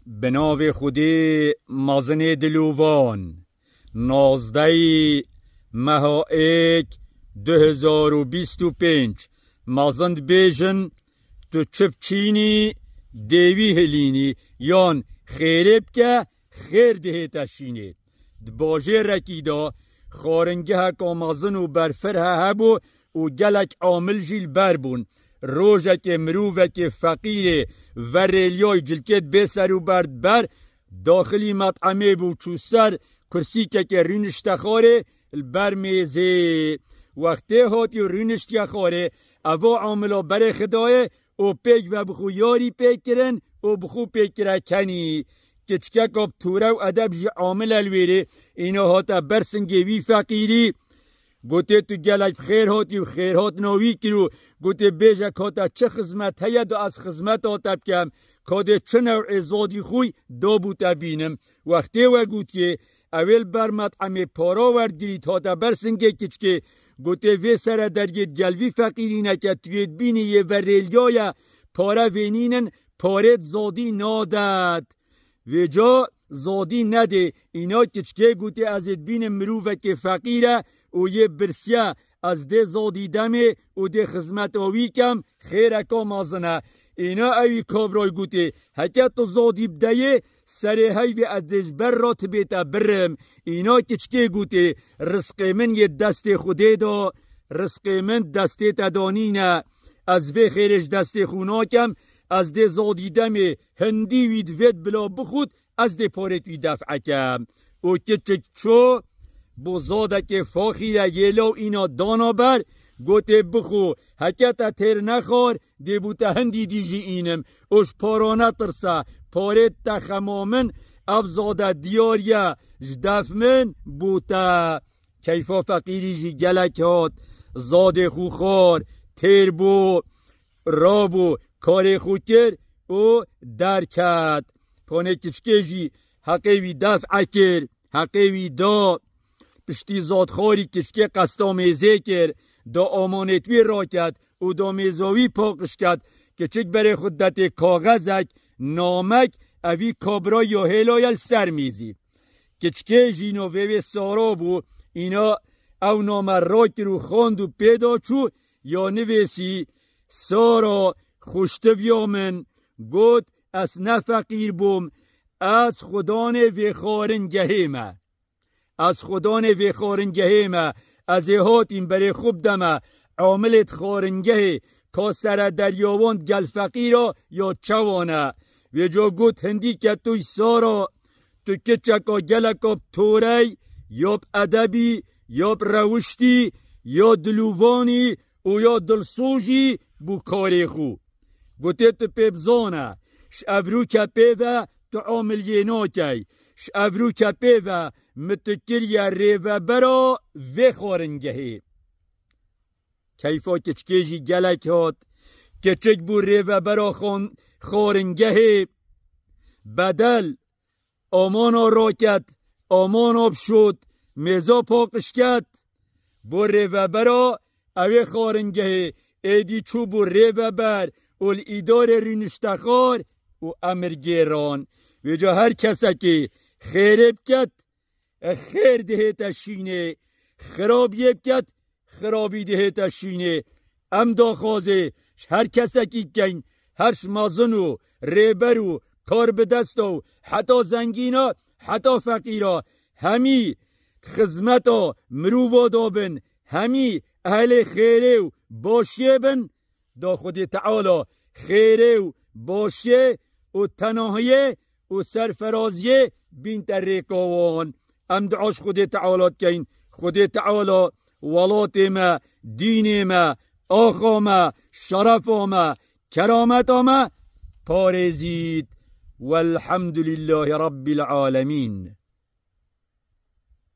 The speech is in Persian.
بناو خودی مازن دلوان 19 مهائک 2025 مازند بیجن تو چپچینی دیوی هلینی یان خیرب که خیر ده تشینی دباجه رکی دا خارنگه ها کامازن و برفر ها هبو و گلک عامل جیل بربون روژه که مروفه که فقیره و ریلیای جلکت بسر و برد بر داخلی مطعمه بو چو سر کرسی که رینشت خاره البر میزه وقتی هاتی رینشت خاره او عاملا بر خدای او پیک و بخو یاری پیک کرن او بخو پیک کرن کنی کچکه کب توره و ادب جی عامل الویره اینا هاتا برسنگی وی فقیری گوته تو گلک خیر هاتی و خیر هات ناوی کرو گوته بیجه کاتا چه خزمت هیا دو از خزمت هاتا بکم کاده چه نوع زادی خوی دو بوتا بینم وقتی و گوته اول بر مطعم پارا وردگیرید هاتا برسنگی کچکه گوته وی سر درگید گلوی فقیری نکد توید بینی یه وریلیای پارا وینینن پارت زادی نادد و جا زادی نده اینا کچکه گوته از بین مروفه که فقیره و یه برسیه از ده زادی دمه و ده خزمت آوی کم خیره که مازنه اینا اوی کابرای گوته حکت تو زادی بدهیه سره های و ادش بر را تبیتا برم اینا کچکه گوته رزق من یه دست خوده دا رزق من دست تدانینه از وی خیرش دست خوناکم از ده زادی دمه هندی وید وید بلا بخود از ده پارت وی دفعه کم و کچک چو بو زاده که فاخیره یلو اینا دانا بر گوته بخو حکت تر نخار دی بوتا هندی دیجی اینم اوش پارانه ترسا پارت تخمامن افزاده دیاریا جدف من بوتا کیفا فقیری جی گلک هات زاده خو خار تر بو رابو کار خو کر او درکت پانه کچکه جی حقی وی دفع کر حقی وی دا پشتی زادخاری کشکه قستا میزه کر دا آمانتوی را کد و دا میزاوی پاکش کد که چک بره خودت کاغذک نامک اوی کابرا یا هلایل سر میزی کچکه جینو وی سارا بو اینا او نام را کرو خواند و پیدا چو یا نویسی سارا خوشتویامن گوت از نفقیر بوم از خدان وی خارنگهیمه از خدان وی خارنگهیمه از هاتین بره خوب دمه عاملت خارنگه که سر دریاوان گل فقیرا یا چوانه و جا گوت هندی که توی سارا تو که چکا گلکا توری یا ادبی یا روشتی یا دلووانی و یا دلسوجی بو کاری خو گوته تو پیبزانه شعبرو که پیوه تو عامل یناکی شعبرو که پیوه متکر یا ریوه برا و خارنگهی کیفا کچکیجی گلک هات کچک بو ریوه برا خارنگهی بدل آمانا راکت آمانا بشد میزا پاکش کت بو ریوه برا اوی خارنگهی ایدی چو بو ریوه بر اول ایدار رینشتخار و امرگیران و جا هر کسا که خیرب کت خیر ده تشینه خرابی بکت خرابی ده تشینه ام دا خوازه هر کسا که کن هرش مازن و ریبر و کار به دست و حتی زنگینا حتی فقیرا همی خزمتا مرووا دابن همی اهل خیره و باشیه بن دا خود تعالی خیره و باشیه و تناهیه و سرفرازیه بین تریکاوان ام دعاش خود تعالی کن خود تعالی ولات ما دین ما آخا ما شرف ما کرامت ما پارزید والحمد لله رب العالمین.